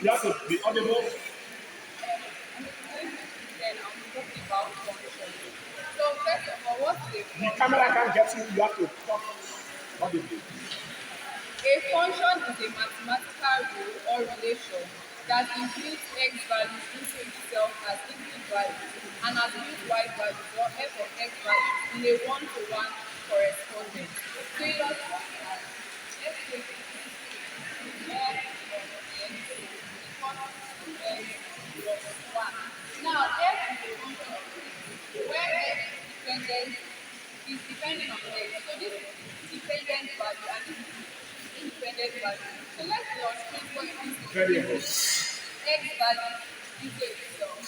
You have to be audible. Then I'm talking about function. So first of all, what's a The function? camera can't get you. You have to talk audibly. A function is a mathematical rule or relation that includes x values into itself as input values and attributes y values or f of x values in a one-to-one correspondence. So in other words, let's take f of x equals to x plus 1. Now f is a function of x, where x is dependent on x. So this is dependent value and this is independent value. So let's illustrate what it means to Variable. x value into itself.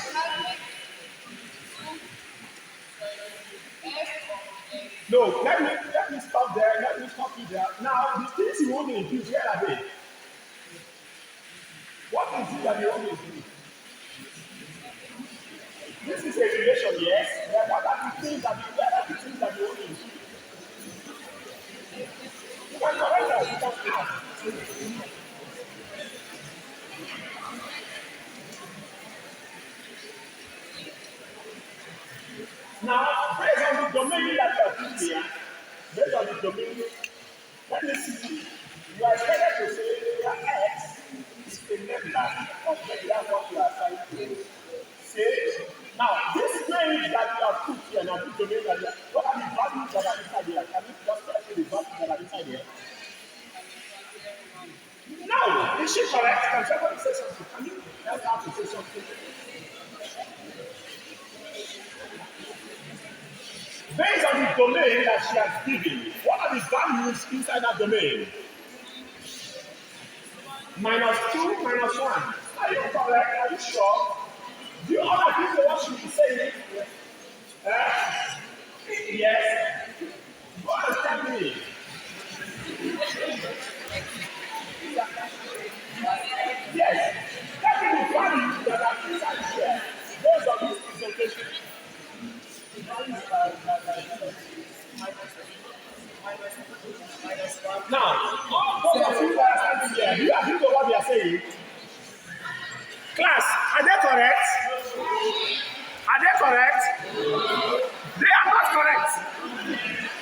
We have x equals to f of x. No, let me stop there. Let me stop you there. Now, the things you want to increase, where are they? What is it that you want to increase? This is a relation, yes. But what are the things that you want to increase? You can correct us. You can ask. Now, based on the domain that you are putting here, based on the domain, let me see. You are expected to say that X is a member of what you are trying to say. Now, this range that you have put here, now this domain that you are, what are the values that are inside here? Can you just tell me the values that are inside here? No, is she correct? Can somebody say something? Can you help her to say something? Based on the domain that she has given, what are the values inside that domain? -2, -1. Are you correct? Are you sure? Do you understand what she is saying? Uh, yes. Go and tell me. Yes. Tell me the values that are inside here based on this presentation. Now, all those of you that are standing there, do you agree with what they are saying? Class, are they correct? Are they correct? They are not correct.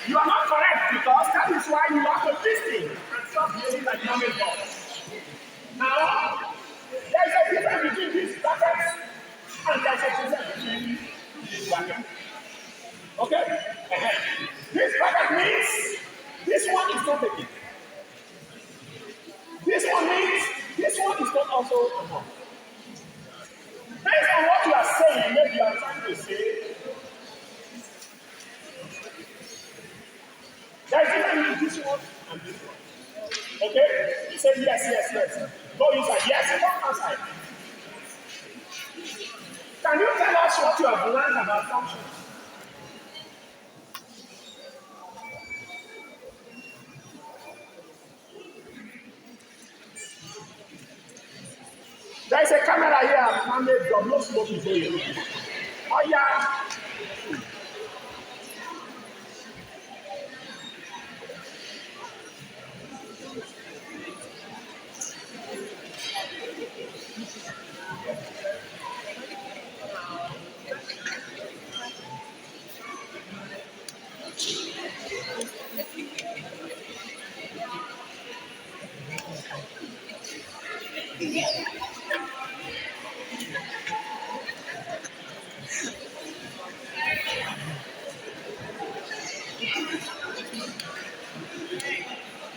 You are not correct because that is why you have to listen and stop behaving like normal boss. Now, there is a difference between these brackets and there is a difference between these brackets. Okay? This bracket means this one is not taken. This one means this one is not also enough. Based on what you are saying, maybe you are trying to say, there is difference between this one and this one. Okay? You say yes, yes, yes. Go inside. Yes, come outside. Can you tell us what you have learned about functions? There is a camera here, Mohammed, from no smoking for you. Oh, yeah.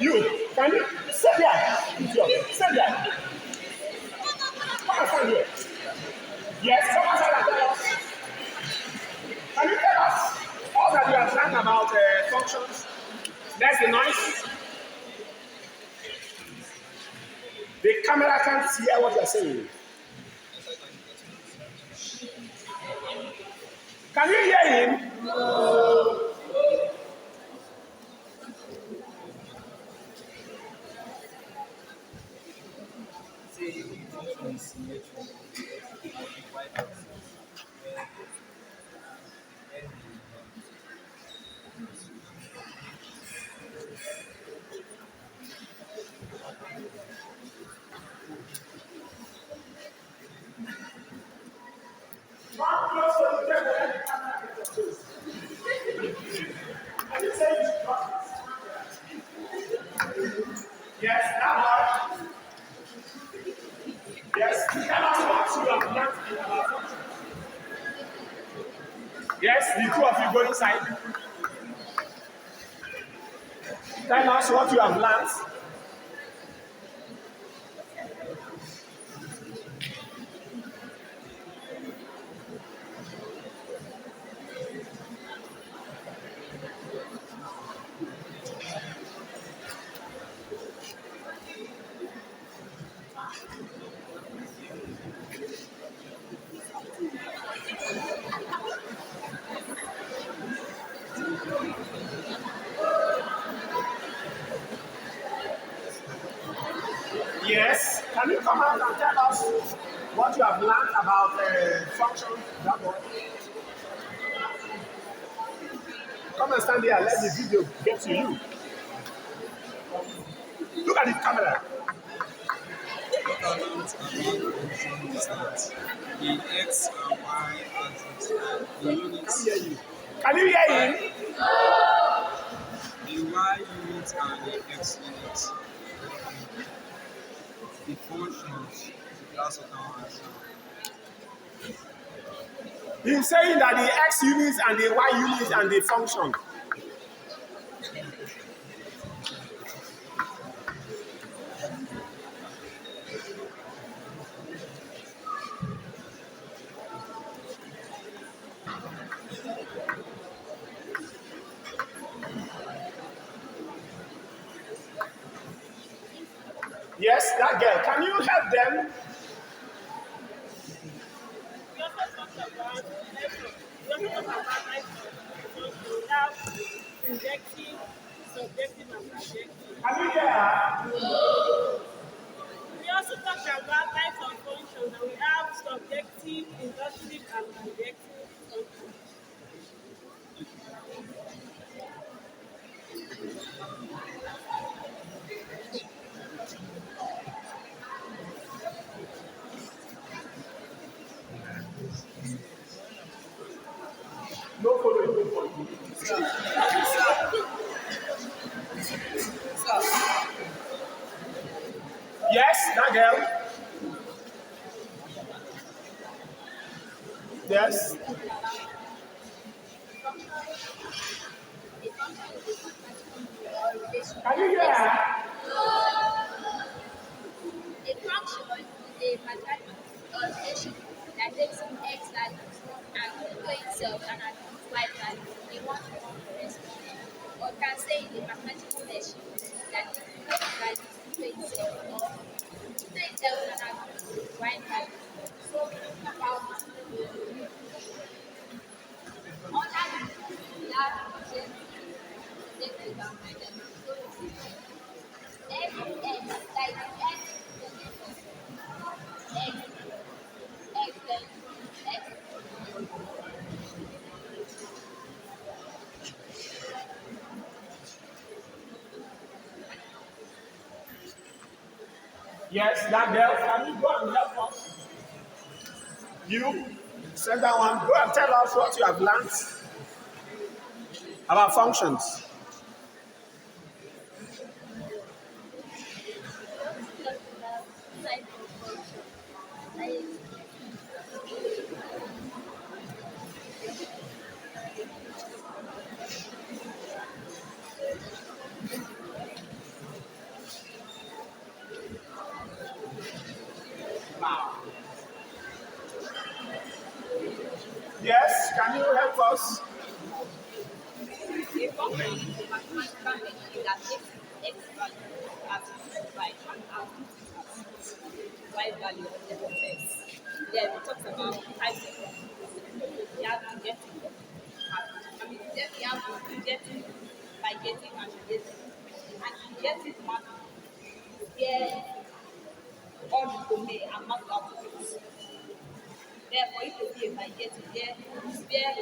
You, can you sit there? Sit there. Come and stand here. Yes, come and stand and tell us. Can you tell us all that you have learned about functions? That's the noise. The camera can't hear what you're saying. Can you hear him? Yes, tell us what you have learned in our function. Yes, the two of you go inside. Tell us what you have learned. Yes, can you come out and tell us what you have learned about function? That one. Come and stand here and let the video get to you. Look at the camera. What I learned about function is that the x and y axis, the units, Can you hear him? the y unit and the x unit, the functions, that's what I want to say. He's saying that the x units and the y units and the function. Yes, that girl. Can you help them? We also talked about level. We also talked about life we have subjective, and subjective. Can you hear her? We also talked about types of functions and we have subjective, inductive, and subjective functions. No follow, no follow. Yes, that girl. Yes. Can you hear her? A function is a mathematical relation that takes in x values and into itself and attributes y values in one-to-one corresponding. Or can say the mathematical relation that takes in x values into itself or into itself and attributes y values. So we talk about other we have objective and identity. So x, like x, X, X, then X. Yes, that girl. Can you go and help us? You, send that one. Go and tell us what you have learned about functions. Type of function. Like, Yes, can you help us? A function is a mathematical machine that takes x value as y and outputs it as y value of f of x. Then we talked about types of functions. We have injective. Then we have injective, bijetive, and negative. And injective math where all the domain and math outputs. Therefore, it will be a bijetive there is where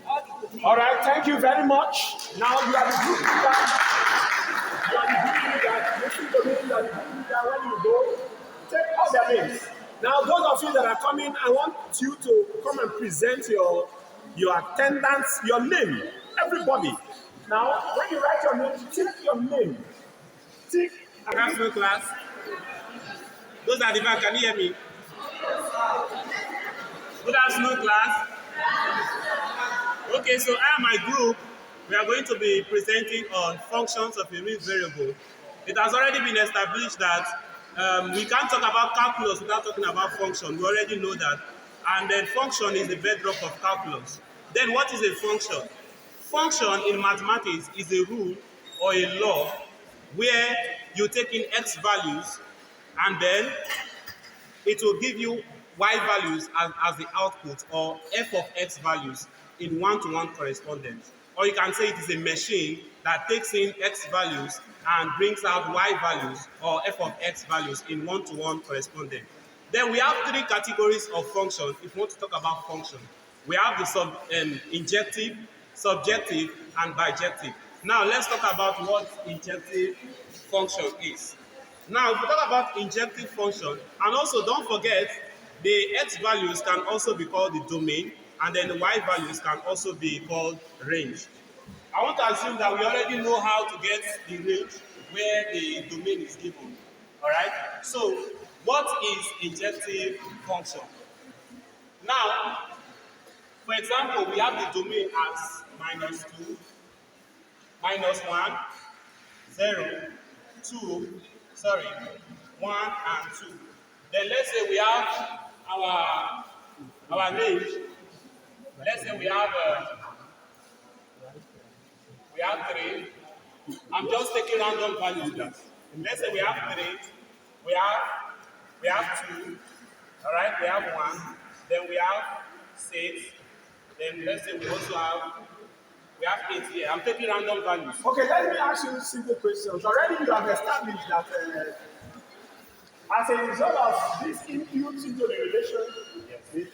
all the domain. All right, thank you very much. Now you are the group leader. You are the group leader. Listen to me, you are the group leader. When you go, take all their names. Now, those of you that are coming, I want you to come and present your attendance, your name, everybody. Now, when you write your name, take your name. Tick. Good afternoon, class. Those are the back, can you hear me? Good afternoon, class. Okay, so I and my group, we are going to be presenting on functions of a real variable. It has already been established that we can't talk about calculus without talking about function. We already know that. And then function is the bedrock of calculus. Then what is a function? Function in mathematics is a rule or a law where you take in x values and then it will give you y values as the output, or f of x values in one-to-one correspondence. Or you can say it is a machine that takes in x values and brings out y values or f of x values in one-to-one correspondence. Then we have three categories of functions if you want to talk about function. We have the injective, subjective, and bijective. Now let's talk about what injective function is. Now, if we talk about injective function, and also don't forget, the x values can also be called the domain, and then the y values can also be called range. I want to assume that we already know how to get the range where the domain is given. All right? So, what is injective function? Now, for example, we have the domain as -2, -1, 0, 2, 1 and 2. Then let's say we have our range. Let's say we have 3. I'm just taking random values. Let's say we have 3. We have 2. All right. We have 1. Then we have 6. Then let's say we also have 8 here. I'm taking random values. Okay, let me ask you simple questions. Already you have established that as a result of this input into the relation, it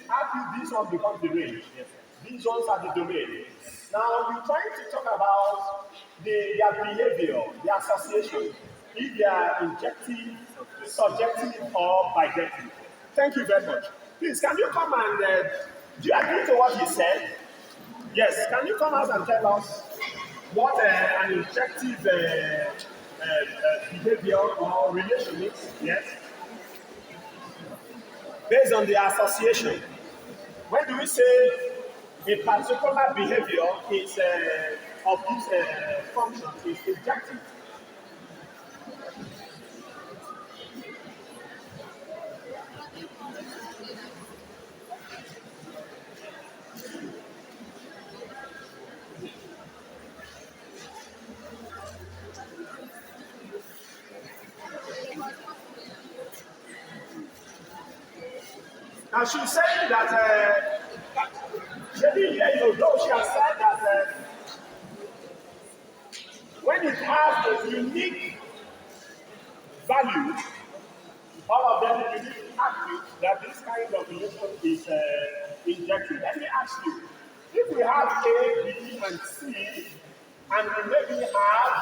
this one becomes the range. Yes. These ones are the domain. Now we're trying to talk about their behavior, their association, if they are injective, subjective, or bijective. Thank you very much. Please, can you come and do you agree to what he said? Yes, can you come out and tell us what an injective behavior or relation is? Yes. Based on the association. When do we say a particular behavior is of this function is injective? Now she's saying that maybe though she has said that when it has a unique value, all of them unique attributes, that this kind of relation is injective. Let me ask you, if we have A, B, and C, and we maybe have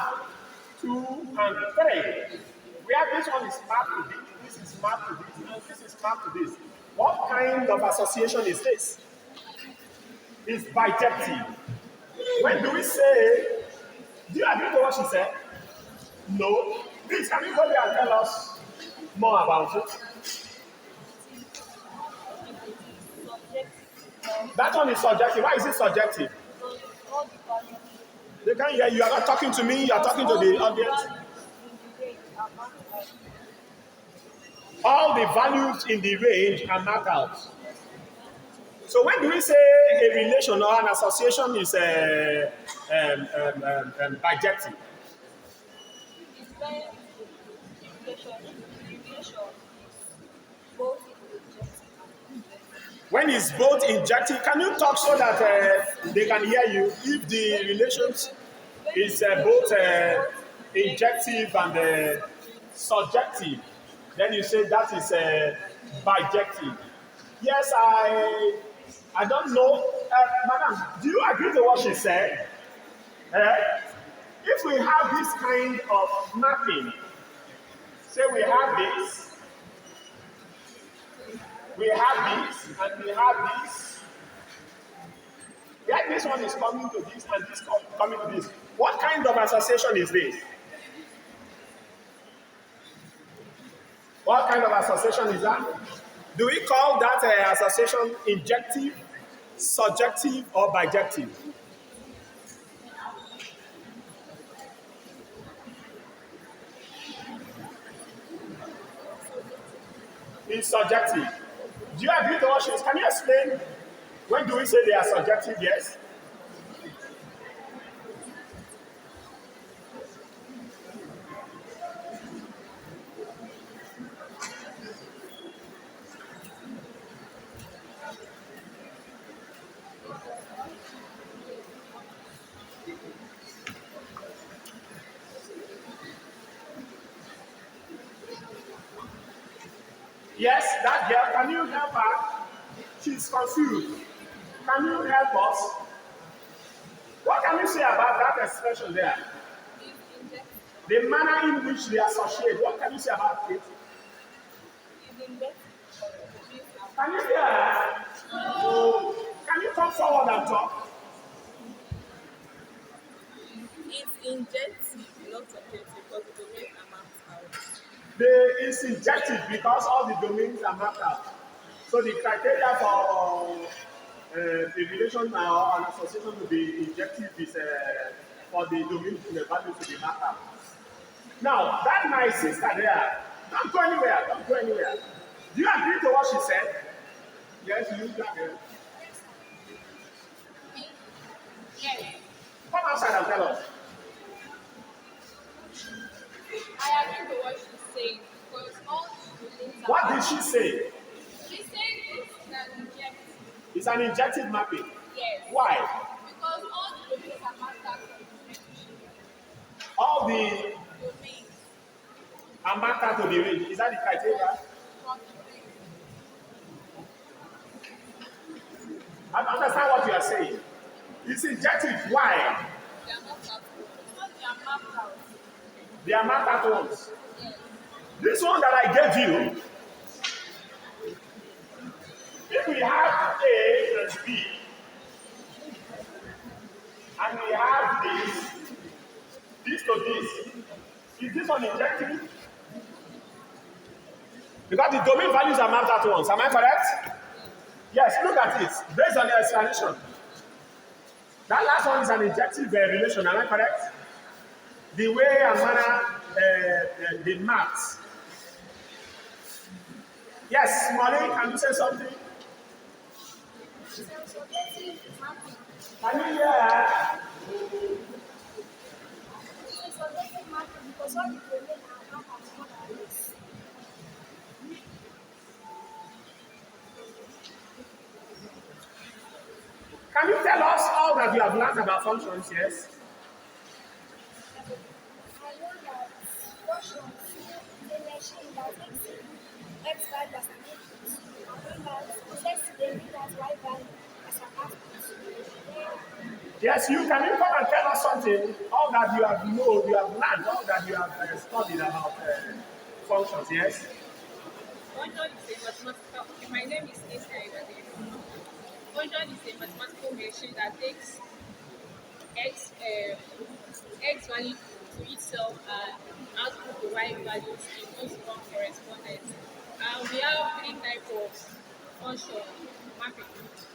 2 and 3, where this one is mapped to this is mapped to this, and this is mapped to this. What kind of association is this? It's bijective. When do we say, do you agree to what she said? No. Please, can you go there and tell us more about it? That one is subjective. Why is it subjective? They can't hear you. You are not talking to me, you are talking to the audience. All the values in the range are marked out. So when do we say a relation or an association is bijective? When it's both injective, can you talk so that they can hear you? If the relations is both injective and subjective, then you say that is bijective. Yes, I don't know. Madam, do you agree to what she said? If we have this kind of mapping, say we have this, and we have this, yet this one is coming to this and this coming to this. What kind of association is this? What kind of association is that? Do we call that association injective, subjective, or bijective? It's subjective. Do you agree to what she is? Can you explain? When do we say they are subjective? Yes. Yes, that girl, can you help her? She's confused. Can you help us? What can you say about that expression there? Is inject The manner in which they associate, what can you say about it? is injective means Can you hear her? Can you come forward and talk? it's injective, not subjective, because the domain are mapped out. It's injective because all the domains are mapped out. So the criteria for a relation or an association to be injective is for the domain the value to be mapped out. Now, that my sister there, don't go anywhere, don't go anywhere. Do you agree to what she said? Yes, you agree. Yes, Come outside and tell us. I agree with what she's saying because all the domains are What did she say? She said it's an injective. It's an injective mapping. Yes. Why? Because all the domains are mapped out from the relationship. All the Domains are mapped out to the range. Is that the criteria? from the range. I don't understand what you are saying. It's injective. Why? They are mapped out. Because they are mapped out. They are mapped out ones. Yes. This one that I gave you, if we have A and B, and we have this to this, is this one injective? Because the domain values are mapped out ones. Am I correct? Yes, look at it. Based on the explanation. That last one is an injective relation. Am I correct? The way and manner the maps. Yes, Molly, can you say something? Subjective mapping. Can you hear her? It's subjective mapping because all the domain are mapped as one and this. Can you tell us all that you have learned about functions? Yes. I know that functions is a machine that takes x value as an input and that sets the derivative as y value as an output. Yes, you can you come and tell us something, all that you have known, you have learned, all that you have studied about functions, yes? Function is a mathematical. Okay, my name is Esther Ibadé. Function is a mathematical machine that takes x value to itself and output the y values in most one correspondence. And we have three types of function mapping.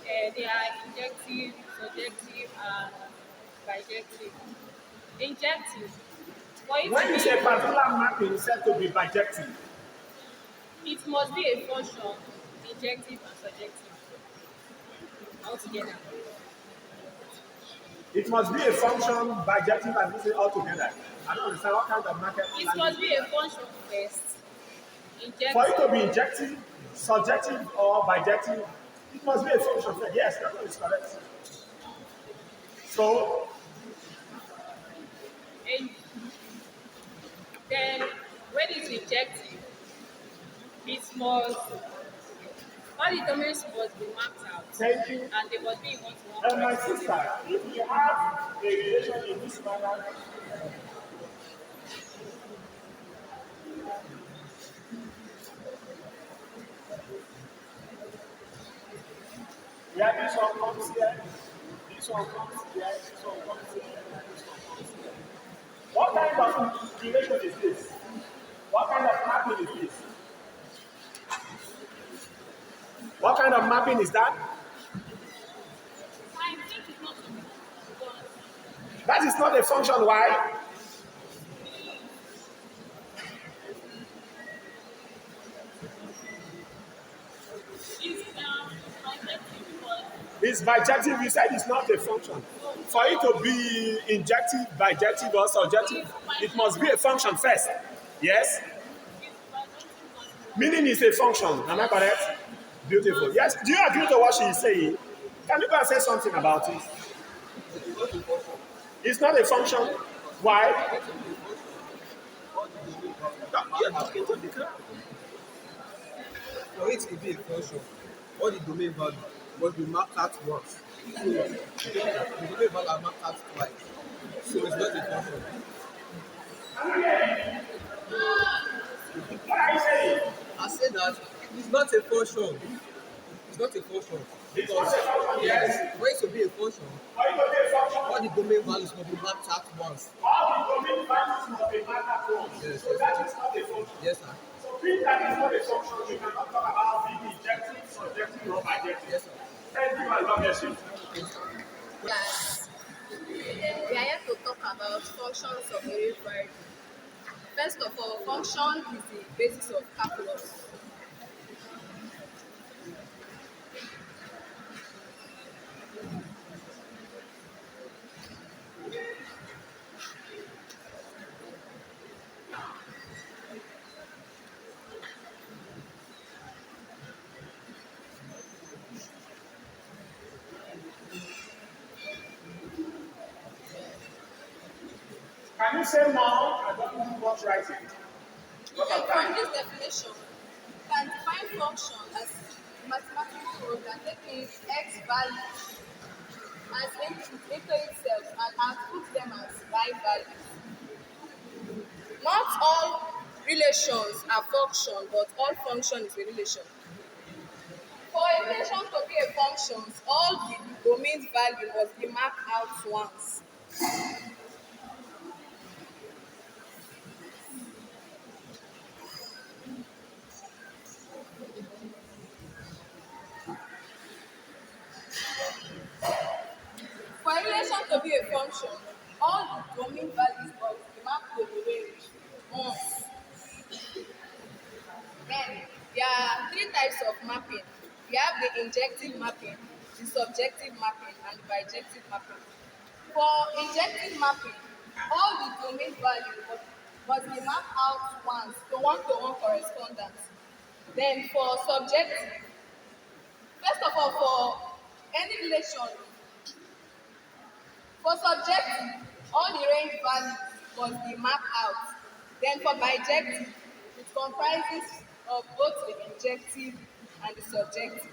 They are injective, subjective, and bijective. Injective. For it When to you be, say particular mapping is said to be bijective, it must be a function, injective and subjective altogether. it must be a function, bijective, and this is all together. I don't understand what kind of market. It must be a function first. For it to Injective. be injective, subjective, or bijective, it must be a function. Yes, that one is correct. So, And then when it's injective, it must all the domains must be mapped out thank you. and they must be in one-to-one My correspondence. sister, if we have a relation in this manner, yeah, this one comes here, this one comes here, this one comes here, this one comes here. What kind of relation is this? What kind of mapping is this? What kind of mapping is that? I think it's not something. That is not a function. Why? It's bijective. You said it's not a function. For it to be injective, bijective, or surjective, it must be a function first. Yes? Meaning is a function. Am I correct? Beautiful. Yes. Do you agree to what she is saying? Can you go and say something about it? It's not a function. Why? You're talking to the crowd. For it to be a function, all the domain value must be mapped out once. So the domain value are mapped out twice. So it's not a function. What are you saying? I said that it's not a function. It's not a function. It's not a function. Yes. For it to be a function, For it to be a function, all the domain values must be mapped out once. all the domain values must be mapped at once. Yes. So that is not a function. Yes, sir. So being that is not a function, you cannot talk about being injective, subjective, or bijective. Yes, sir. Thank you and God bless you. Yes. We are here to talk about functions of a real variable. First of all, function is the basis of calculus. Can you say more? I don't know what writing. Okay, from this definition, we can define function as mathematical program taking x values as input into itself and output them as y values. Not all relations are function, but all function is a relation. For a relation to be a function, all the domain value must be marked out once. For a relation to be a function, all the domain values must be mapped to the range once. Then, there are three types of mapping. We have the injective mapping, the subjective mapping, and the bijective mapping. For injective mapping, all the domain values must be mapped out once to one-to-one correspondence. Then for subjective, first of all, for any relation, for subjective, all the range values must be mapped out. Then for bijective, it comprises of both the injective and the subjective.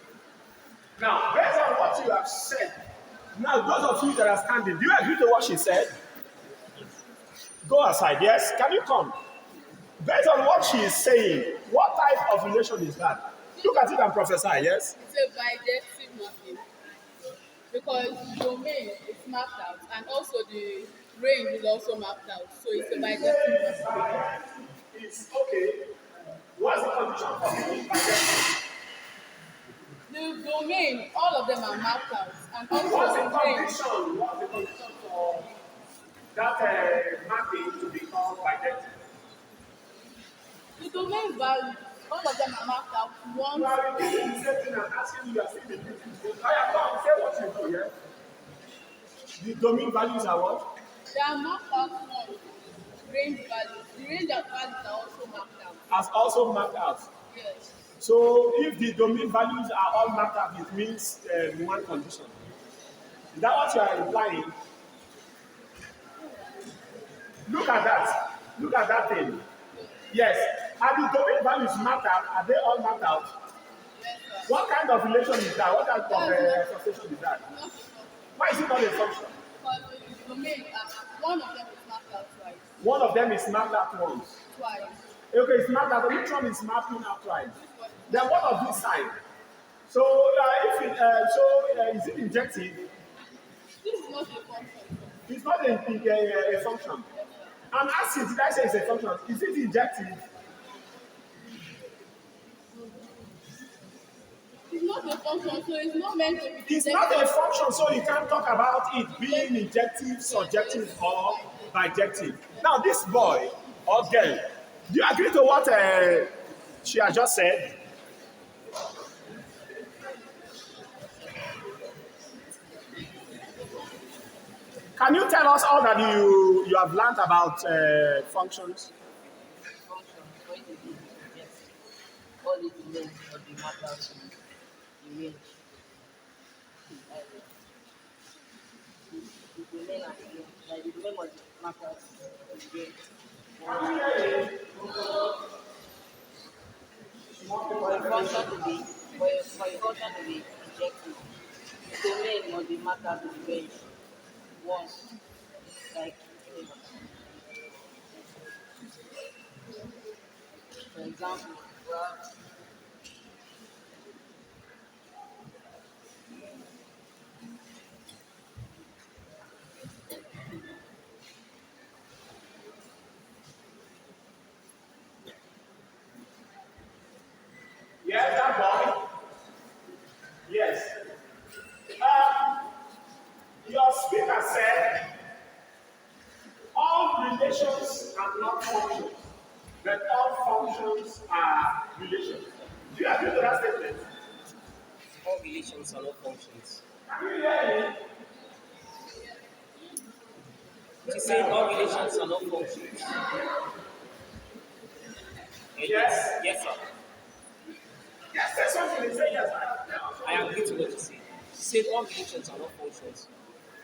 Now, based on what you have said, now those of you that are standing, do you agree to what she said? Go aside, yes? Can you come? Based on what she is saying, what type of relation is that? Look at it and prophesy, yes? It's a bijective mapping because the domain is mapped out and also the range is also mapped out. So it's a bijective mapping. It's okay. What's the condition for being bijective? The domain, all of them are mapped out and What's also the the range. condition? What's the condition for that mapping to become bijective? The domain value, all of them are mapped out You once. are repeating the same thing and asking you are still repeating. I am going to say what you do, yeah? The domain values are what? They are mapped out once. Range values. The range of values are also mapped out. As also mapped out. Yes. So if the domain values are all mapped out, it means one condition. Is that what you are implying? Look at that. Look at that thing. Yes. Are the domain values mapped out? Are they all mapped out? Yes, sir. What kind of relation is that? What type of association is that? Not a function. Why is it not a function? Because the domain, one of them is mapped out twice. One of them is mapped out once. Twice. Okay, it's mapped out. Which one is mapping out twice? Then what of this side? So is it injective? This is not a function. It's not a function. I'm asking, did I say it's a function? Is it injective? It's not function, so it's not meant to be. It's not a function, so you can't talk about it being injective, subjective, or bijective. Now, this boy or girl, do you agree to what she has just said? Can you tell us all that you have learned about functions? Function when you do yes. All it means for the matter to the range. The domain and the range. Like the domain of the matter to the range. For a function to be for a function to be injective, the domain of the matter to the range. One like for example, well, Yes, that boy. Yes. Um, your speaker said all relations are not functions, but all functions are relations. Do you agree to that statement? all relations are not functions. Can you hear me? She said all relations are not functions. Yes. Yes, sir. Yes, say something. They say yes. I agree to what you said. She said all relations are not functions,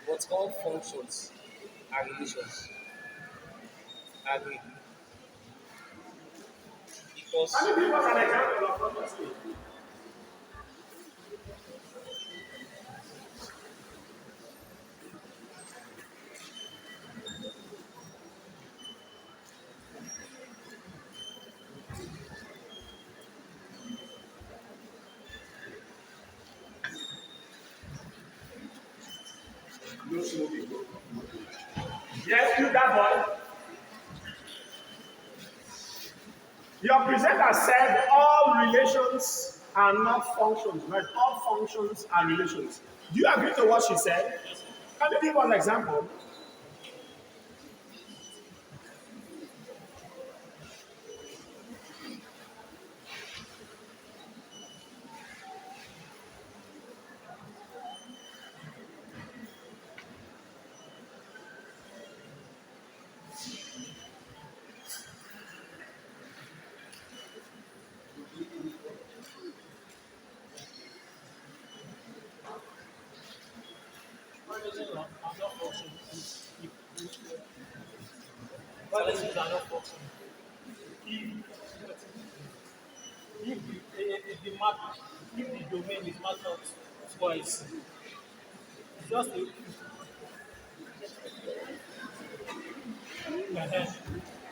but all functions are relations. I agree. Because Can you give us an example of what you say? No smoking. Yes, you that boy. Your presenter said all relations are not functions, but all functions are relations. Do you agree to what she said? Can you give us an example? Violations are not functions. If the map, if the domain is marked out twice, it's just a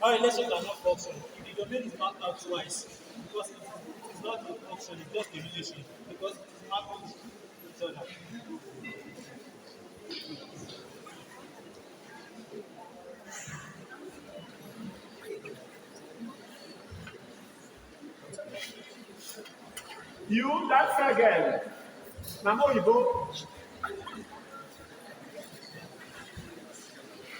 violations are not functions. If the domain is marked out twice, because it is not a function, it's just a relation, because it is marked with each other. You, that fair girl. Namo Ibo.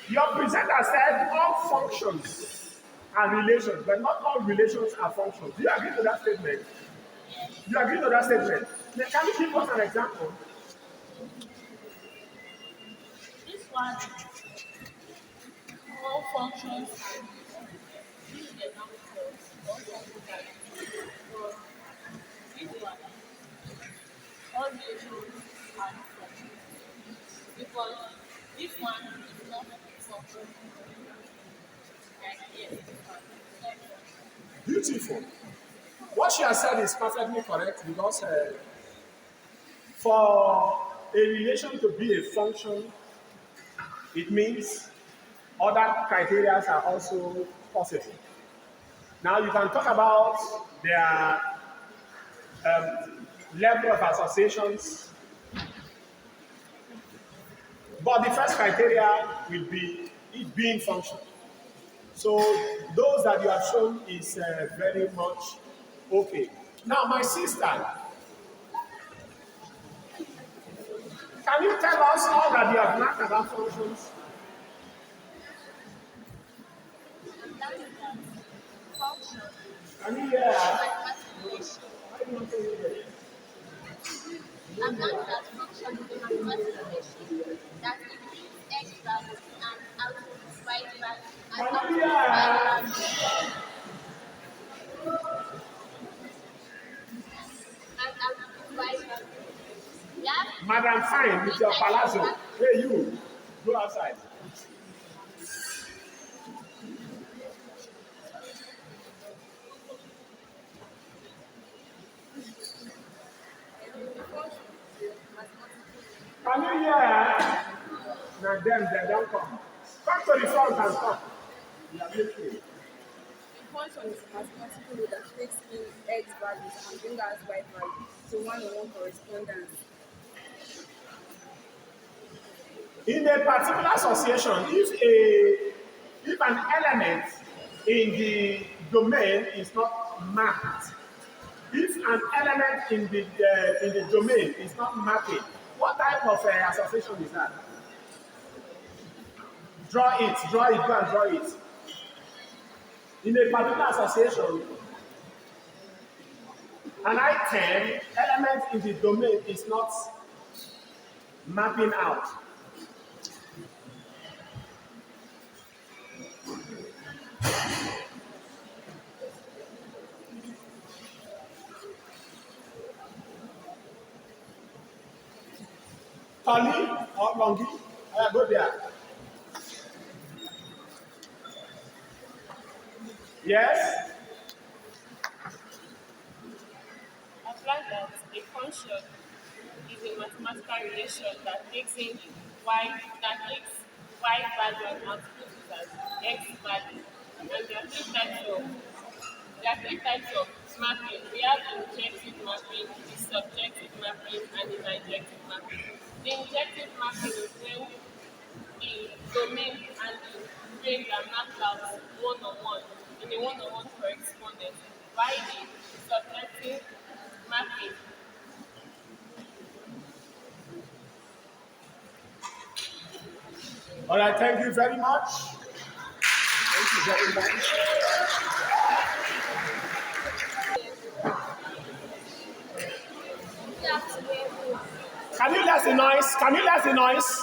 Your presenter said all functions are relations, but not all relations are functions. Do you agree to that statement? You agree to that statement? Then can you give us an example? This one, all functions. This is the example for all functions are for this one. All relations are not functions. Because this one is not a function. Like here, this one is not a function. Beautiful. What she has said is perfectly correct because for a relation to be a function, it means other criteria are also possible. Now you can talk about their level of associations, but the first criteria will be it being function. So those that you have shown is very much okay. Now my sister, Can you tell us all that you have learned about functions? And that is that function Can you is hear? a mathematical relation. Why do you not say it? And that is that function is a mathematical relation that includes x values and outputs y value and Can you outputs y hear? value and outputs y value. We have Madam Fine with three your types of palazzo. values. Hey, you. Go outside. The function is a mathematical Can you hear? Now, them, they don't come. Come to the front and come. You are listening. A function is a mathematical rule that takes in x values and brings out y values to one-on-one correspondence. In a particular association, if an element in the domain is not mapped, if an element in the domain is not mapping, what type of association is that? Draw it, go and draw it. In a particular association, an item element in the domain is not mapping out. Tolly or Longi, go there. Yes? I've learned that a function is a mathematical relation that takes in y value and outputs it as x value. And there are three types of mapping. We have injective mapping, the subjective mapping, and the bijective mapping. The injective mapping is when the domain and the range are mapped out one-on-one in a one-on-one correspondence, while the subjective mapping. All right, thank you very much. Thank you very much. Good afternoon, everyone. Can you less the noise? Can you less the noise?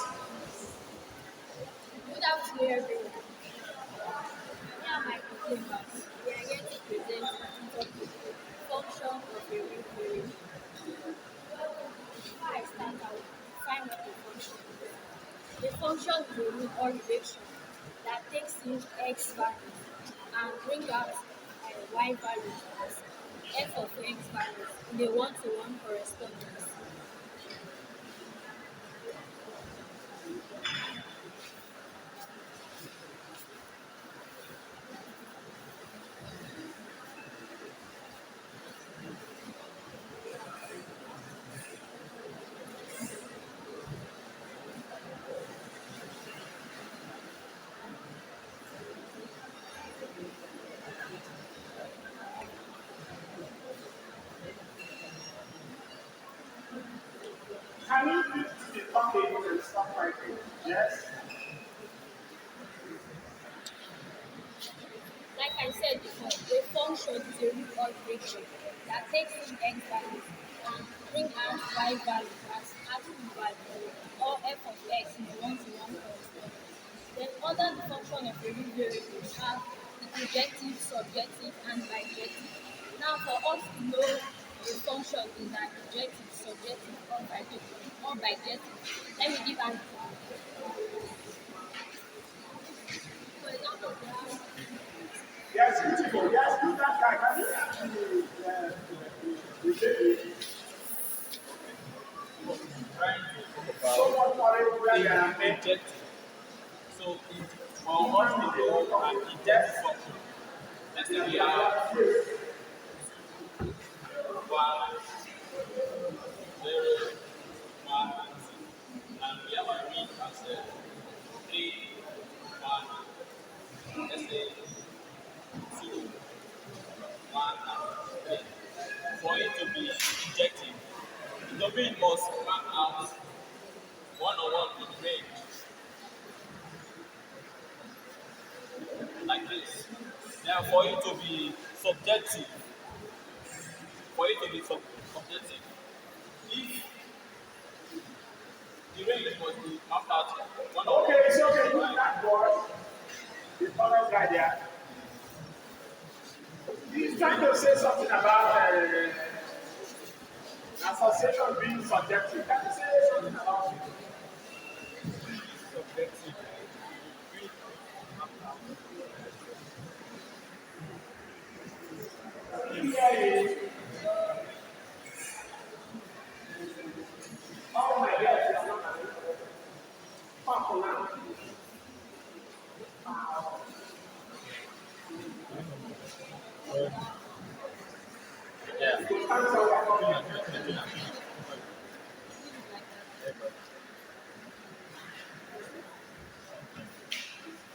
Good afternoon, everyone. Me and my co-members, we are here to present the topic function of a real variable. Before I start, I will define what a function is. A function is a rule or relation that takes in x values and brings out y values as f of x values in a one-to-one correspondence. Can you mute the talking and stop writing? Yes? Like I said before, a function is a root or relation that takes in x values and bring out y values as absolute value or f of x in a one-to-one correspondence. Then under the function of a root variable, we have the projective, subjective, and bijective. Now for us to know a function is an projective, subjective, or bijective, let me give an example. For example, we have Yes, beautiful. Yes, do that guy. Can you actually the baby? Someone for it where they are made. Injective. So, for what we do an injective function, let's say we have 1, 0, 1, and we have a read as 3, 1, let's say 2, 1, and 3. For it to be injective, the domain must map out subjective for it to be subjective. If the range must be mapped out one of Okay, so okay, use that board, the color guy there. He's trying to say something about association being subjective. Can you say something about it? subjective. Yeah, oh my God, popular. Yeah. Answer what comment.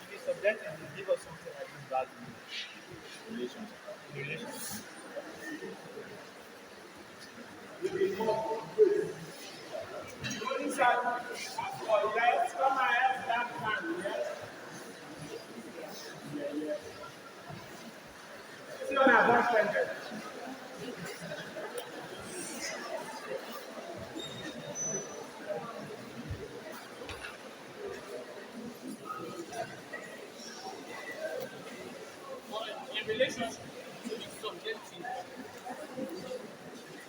If it's subjective, you give us something like this value. Relation. Relation. Only say, oh, yes, come and help that man, yes. See on our boyfriend there. But in relationship, it's subjective.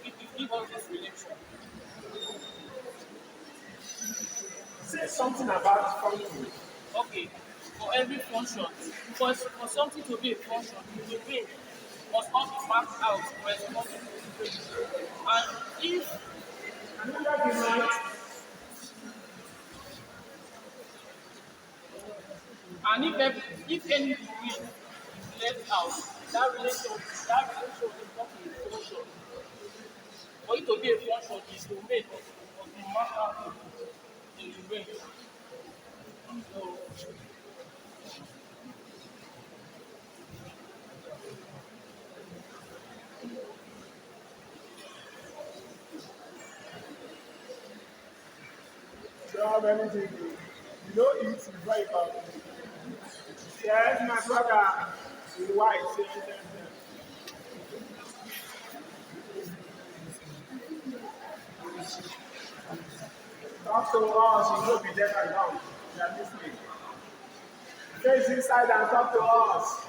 If you give us this relation, Say something about function. okay, for every function, for something to be a function, the way must not be marked out corresponding to the range. And if Another demand, if any degree is left out, that relation is not a function. For it to be a function, the domain must be marked out in the range. So you have anything to you know it's very important. Yes, my brother, his wife, say, talk to us, you will be there right now. You are listening. Face inside and talk to us.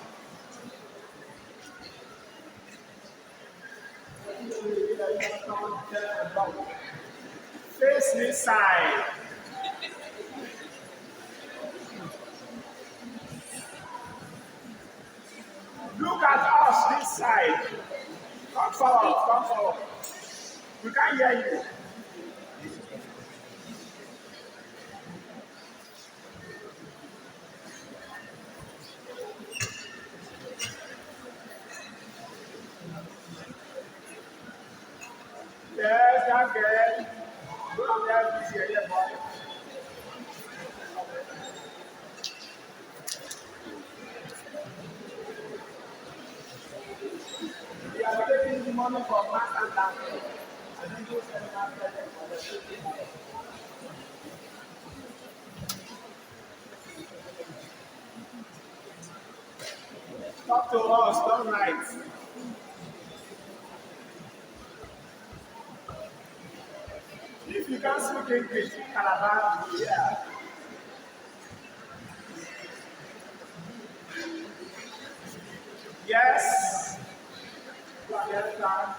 Face inside. Look at us this side. Come forward, come forward. We can't hear you. Yes, that girl. Go and help this here, boy. We are taking the money from master bank. And then go send that present for the talk to us, don't write. If you can't speak English, Calabar, yeah. Yes. You understand?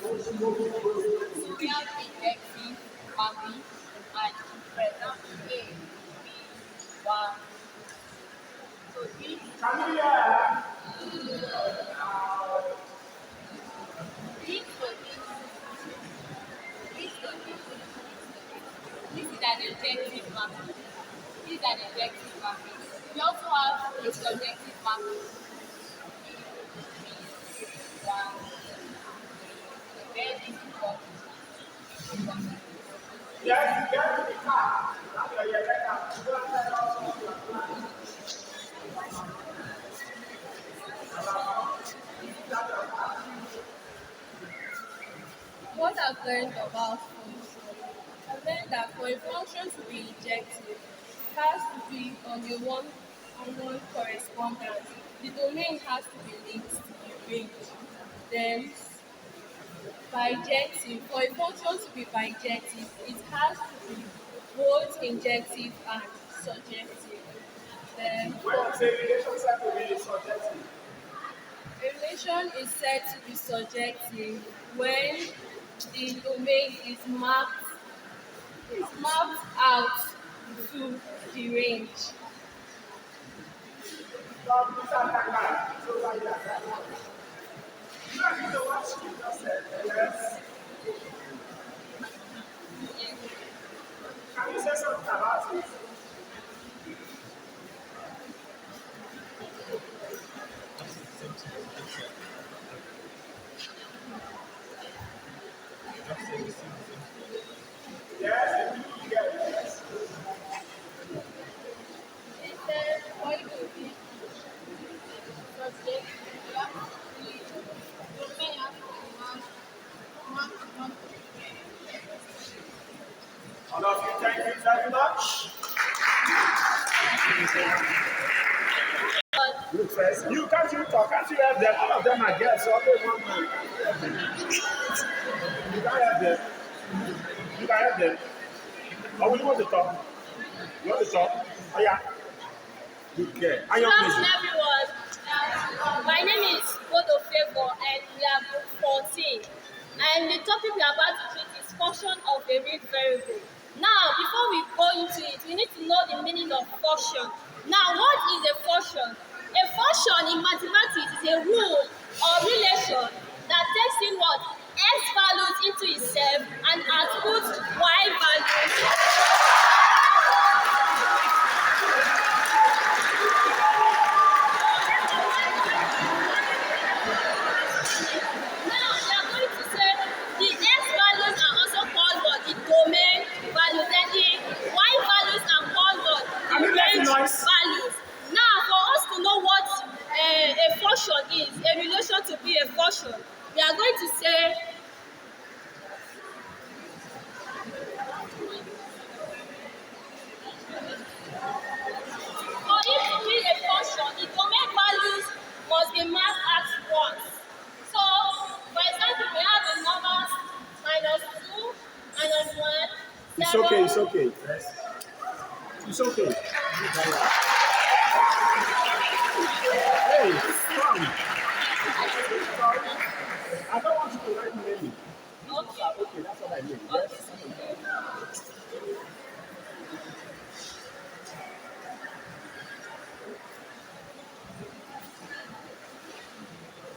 So we have indexing, mapping, and for example, A, B, 1. So this, Can you hear? this to this to this is an objective mapping. This is an objective mapping. We also have a subjective mapping. One, then this is what Yes, you get to the car. That's why you're better. You don't tell us what you are planning. what I've learned about function. I've learned that for a function to be injective, it has to be on a one-on-one correspondence. The domain has to be linked to the range. Then bijective, for a function to be bijective, it has to be both injective and surjective. Then When you say relation set to be subjective, a relation is said to be surjective when the domain is mapped out to the range. you know what she just said? Yes. Can you say something about it? Yes, you get it. Yes. It says for it to be surjective, you have to be domain has to be mapped to the range. All of you, thank you very much. Look first. You can't you talk, can't you help them? All of them are girls, so only one man. You can't help them. You can help them. Or will you want to talk? You want to talk? Oh yeah. Good girl. I am Good busy. afternoon, everyone. My name is Bodo Favor, and we are group 14. And the topic we are about to treat is function of a real variable. Now, before we go into it, we need to know the meaning of function. Now, what is a function? A function in mathematics is a rule or relation that takes in what x values into itself and outputs y values. Now, we are going to say the x values are also called what? The domain values. Then the y values are called what? The I mean, that's range nice. values. Now, for us to know what a function is, a relation to be a function, we are going to say for it to be a function, the domain values must be mapped at once. So, for example, we have the numbers -2, -1, It's 0. okay, it's okay. It's okay. Hey, come. I don't want you to write many. Okay. Okay, that's what I mean. Yes.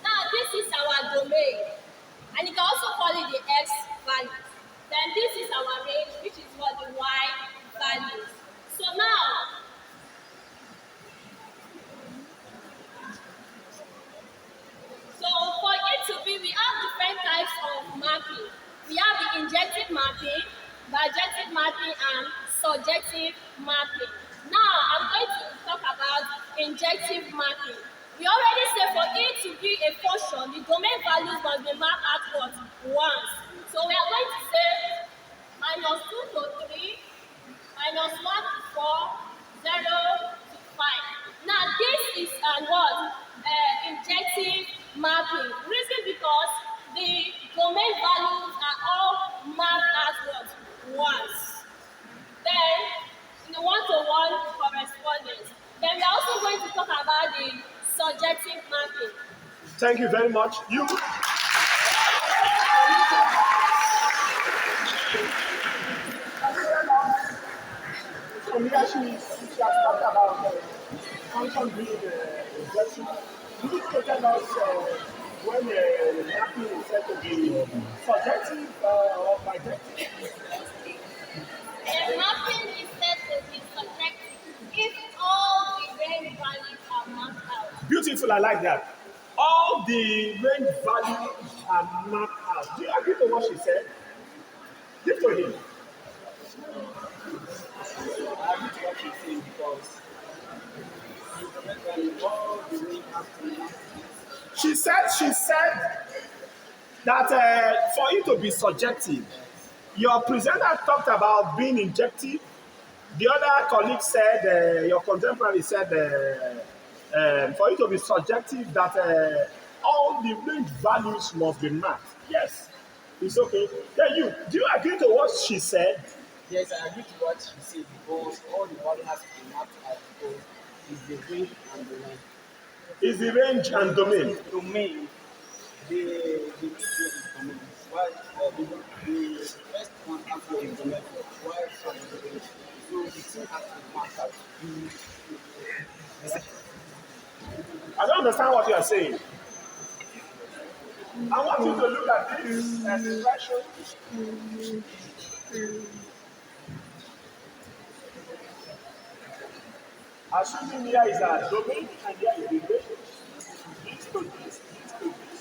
Now, this is our domain, and you can also call it the x value. Then this is our range, which is what the y values. So now, so for it to be, we have different types of mapping. We have the injective mapping, bijective mapping, and surjective mapping. Now, I'm going to talk about injective mapping. We already said for it to be a function, the domain values must be mapped at what? Once. So we are going to say -2 to 3, -1 to 4, 0 to 5. Now this is what? Injective mapping. Reason because the domain values are all mapped at what? Once. Then in the one-to-one correspondence. Then we're also going to talk about the surjective mapping. Thank you very much. You. So here she has talked about function being injection. You need to tell us when mapping is said to be subjective or bijective. A mapping is said to be subjective if all the range values are mapped out. Beautiful, I like that. All the range values are mapped out. Do you agree to what she said? Give to him. I agree to what she's saying because all the range has to be mapped out. She said that for it to be subjective, Your presenter talked about being injective. The other colleague said, your contemporary said, for it to be subjective, that all the range values must be marked. Yes, it's okay. Then you, do you agree to what she said? Yes, I agree to what she said because all the value has to be mapped out because it's the range and the line. Is the range and domain. Domain, the range is domain. Why the first one has to be domain. Why some of the range? So the thing has to be mapped out. I don't understand what you are saying. I want you to look at this expression. Assuming here is a domain and here is the range. This to this, this to this,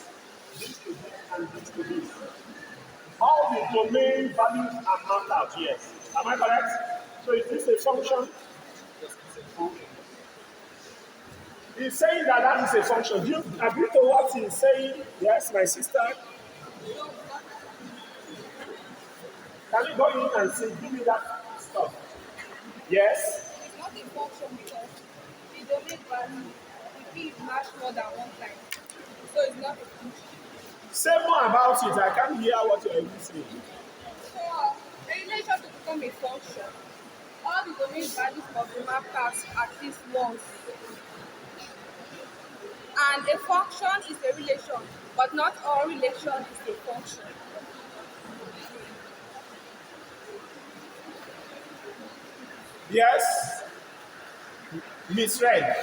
this to this, and this to this. All the domain values are mapped out, yes. Am I correct? So is this a function? Yes, it's a function. He's saying that that is a function. Do you agree to what he's saying? Yes, my sister. Can you go in and say, give me that stuff? Yes. It's not a function because the domain value the key is matched more than one time. So it's not a function. Say more about it. I can't hear what you're even saying. So a relation to become a function, all the domain values must be mapped out at least once. And a function is a relation, but not all relation is a function. Yes. Misread.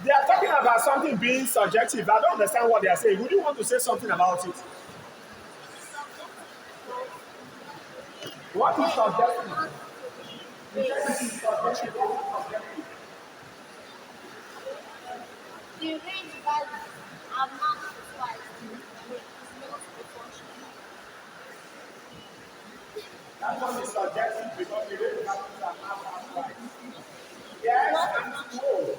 They are talking about something being subjective. I don't understand what they are saying. Would you want to say something about it? What is subjective? The range values are marked twice with no function. That one is subjective because the range values are not right. Yes and no.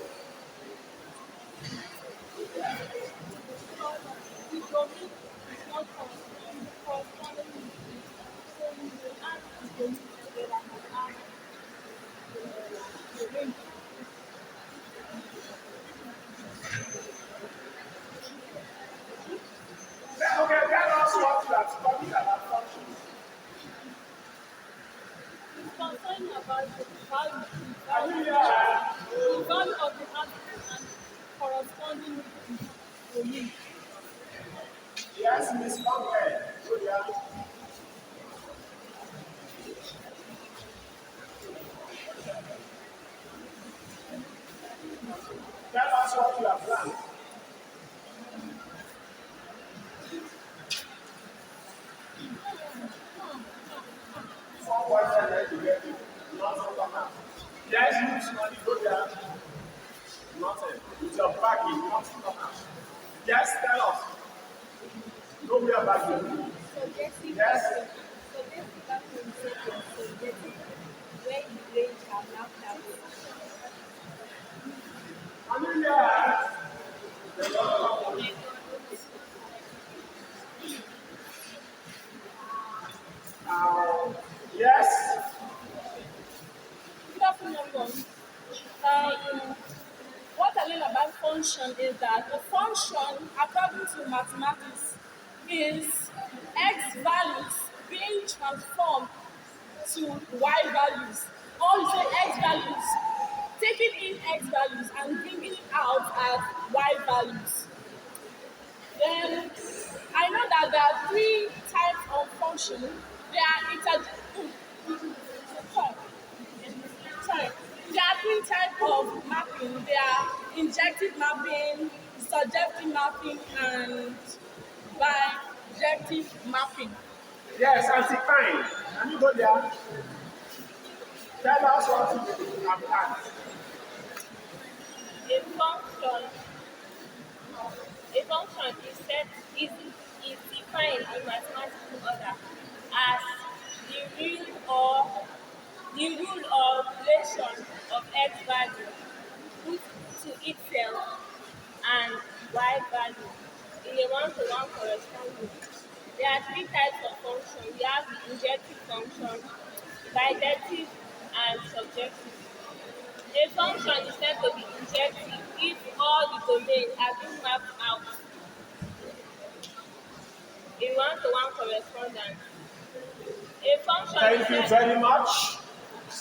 The domain is not corresponding with it. So you will add the domain together and add the range. Okay, tell us what you are studying about functions. It's concerning about the value, Are you here? the value of the article and corresponding with the domain. Yes, Miss Longhead. Good, yeah. Tell us what you have planned. Someone said to get you. Nothing come out. Yes, use money, go there. Nothing. With your backing, nothing come out. Yes, tell us. No way about you. Subjective Yes. subjective values are subjective where the range are mapped out. Are you here? Yes. Good afternoon, everyone. What I learned about function is that a function, according to mathematics, is x values being transformed to y values. Or you say x values, taking in x values and bringing it out as y values. Then I know that there are three types of function. They are sorry. Sorry. There are three types of mapping. They are injective mapping, surjective mapping, and bijective mapping. Yes, anti-crime. Can you go there? Tell us what you have planned. A function, a function is defined in mathematical order as the rule or relation of x value put to itself and y value in a one-to-one correspondence. There are three types of function. We have the injective function, bijective, and subjective. A function is said to be injective if all the domains have been mapped out in one-to-one correspondence. A function is Thank you said very much.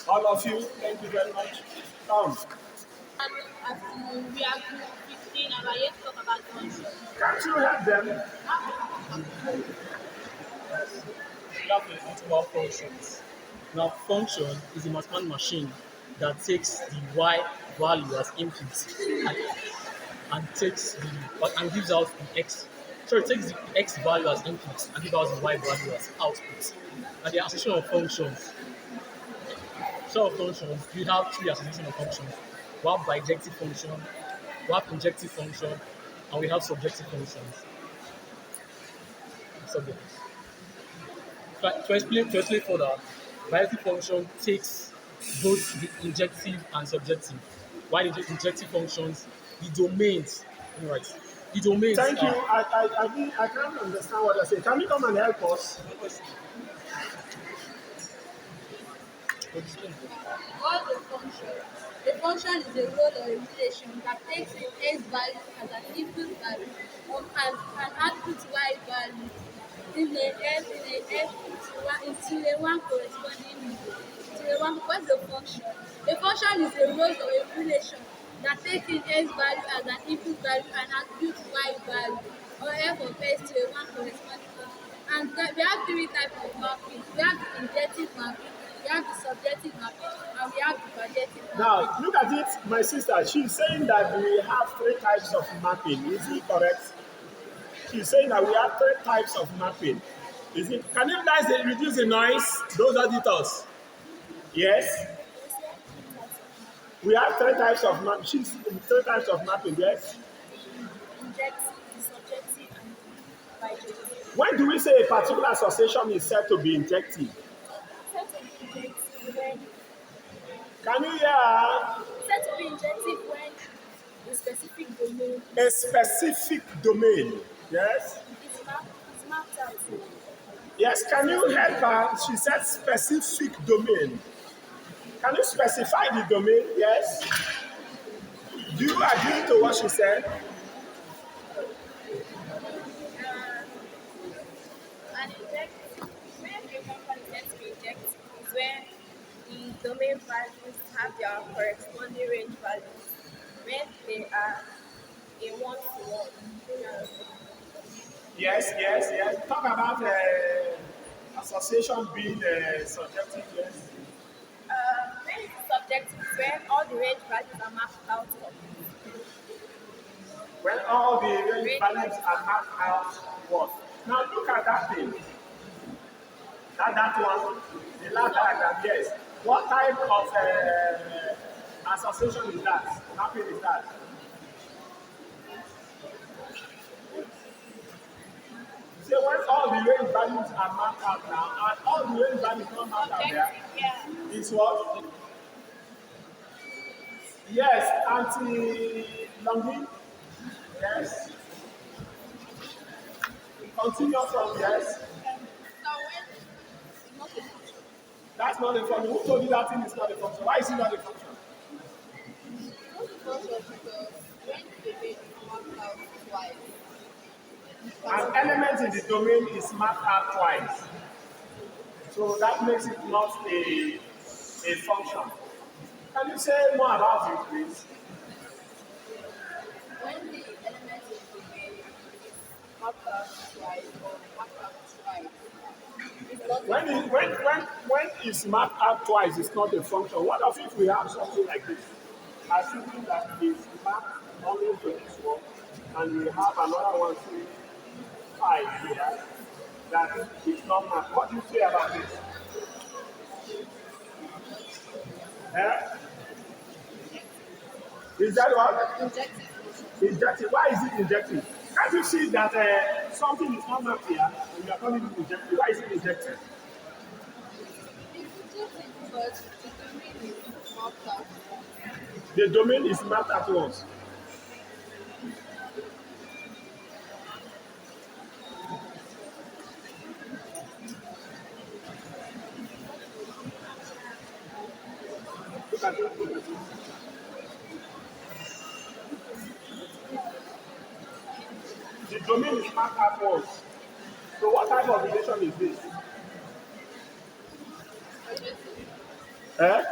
All of you, thank you very much. Come. and we are group 15 and we are yet to talk about function. Can't you help them? We have to talk about functions. Now, function is a mathematical machine that takes the y value as input and takes the and gives out the x. So it takes the x value as input and gives out the y value as output. And the association of functions. We have three association of functions. We have bijective function, we have injective function, and we have subjective functions. Subjects. To explain further, bijective function takes both the injective and subjective. While the injective functions, the domains, right? The domains Thank you. are I can't understand what you're saying. Can you come and help us? What's a function? A function is a role or a relation that takes in x value as an input value or as an output y value in a one corresponding to a one. What's a function? A function is a role or a relation that takes in x value as an input value and outputs y value or f of x to a one corresponding one. And we have three types of mapping. We have the injective mapping, we have the subjective mapping, and we have the projective mapping. Now, look at it, my sister. She's saying that we have three types of mapping. Is it correct? She's saying that we have three types of mapping. Is it? Can you guys reduce the noise? Those auditors. Yes. We have three types of mapping. She's three types of mapping. Yes. Injective, subjective, and bijective. When do we say a particular association is said to be injective? Said to be injective when Can you hear said to be injective when a specific domain a specific domain? Yes. is mapped out. Yes. Can you help her? She said specific domain. Can you specify the domain? Yes. Do you agree to what she said? An injective, when a function is said to be injective, is when the domain values have their corresponding range values when they are a one-to-one. Yes. Talk about association being subjective. Yes. When it's subjective, is when all the range values are mapped out. When all the range values are mapped out, what? Now look at that thing. That one, the last diagram, yes. What type of association is that? Mapping is that? See, when all the range values are mapped out now, and all the range values not mapped out there, is what? Yes, anti-longing. Yes. Continue from yes. That's not a function. Who told you that thing is not a function? Why is it not a function? An element in the domain is mapped out twice. So that makes it not a function. Can you say more about it, please? When the element is domain is mapped out twice or mapped out twice, it's not When it's mapped out twice, it's not a function. What if we have something like this? Assuming that it's mapped only to this one, and we have another one, 3, 5 here, that is not mapped. What do you say about this? Is that what? Injective. Why is it injective? Can't you see that something is not mapped here, and you are calling it injective? Why is it injective? because the domain is mapped out. The domain is mapped at once. The domain is marked as once. So what type of relation is this? Eh?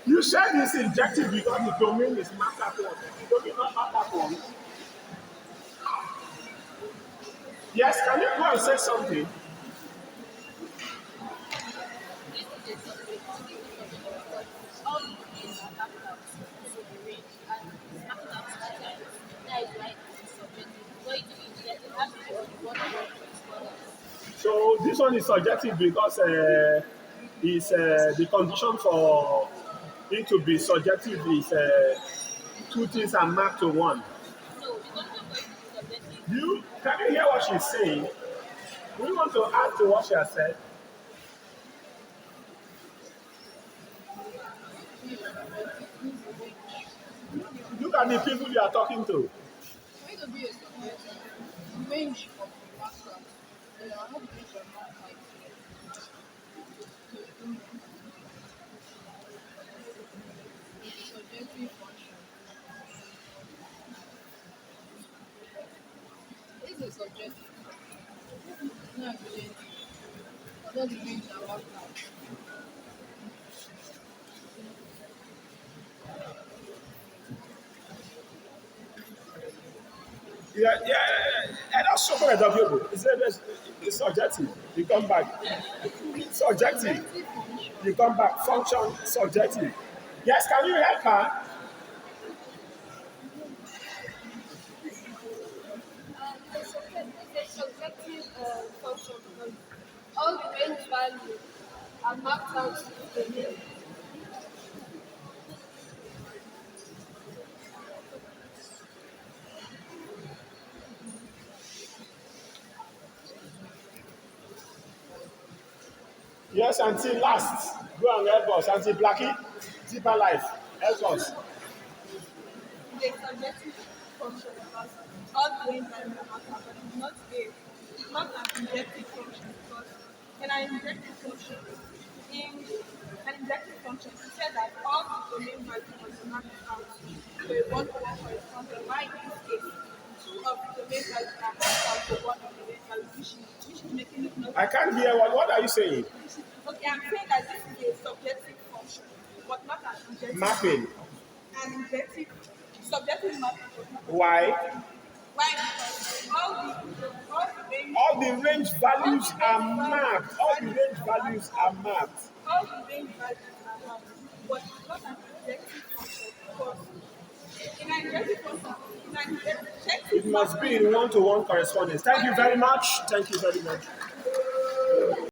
You said it's injective because the domain is marked as once. The domain not marked as once. Yes, can you go and say something? This is a subject because all the things are mapped out to the range and it's mapped out to the times. That is why it is subjective. For it to be injected, it has to be on what the word corresponds. So this one is subjective because is the condition for it to be subjective is two things are marked to one. No, the condition for it to be subjective. You can you hear what she's saying? We want to add to what she has said. Look at the people you are talking to. For it to be a subject, the range of the master, there are not range of master like subjective function. This is subjective, not related. Although the range are mapped out. And that's so many people. It's subjective. You come back. Subjective. You come back. Function subjective. Yes, can you help her? It's a subjective function because all the range values are mapped out to the domain. Yes, until last. Go and help us. Until Blackie. Deeper life. Help us. The subjective function because all the range values are mapped out, but it's not an injective function because in an injective function, it says that all the domain values must be mapped out to a one-to-one corresponding. Why in this case, two of the domain values are mapped out to one of the domain values, which is making it not. I can't hear what are you saying? Okay, I'm saying that this is a subjective function, but not an injective. Mapping. An injective, subjective mapping. Why? Why? Because All the range values are mapped. All the range values are mapped. all the range values are mapped, but it's not an injective function because in an injective function, It must be in one-to-one correspondence. Thank you very much. Thank you very much.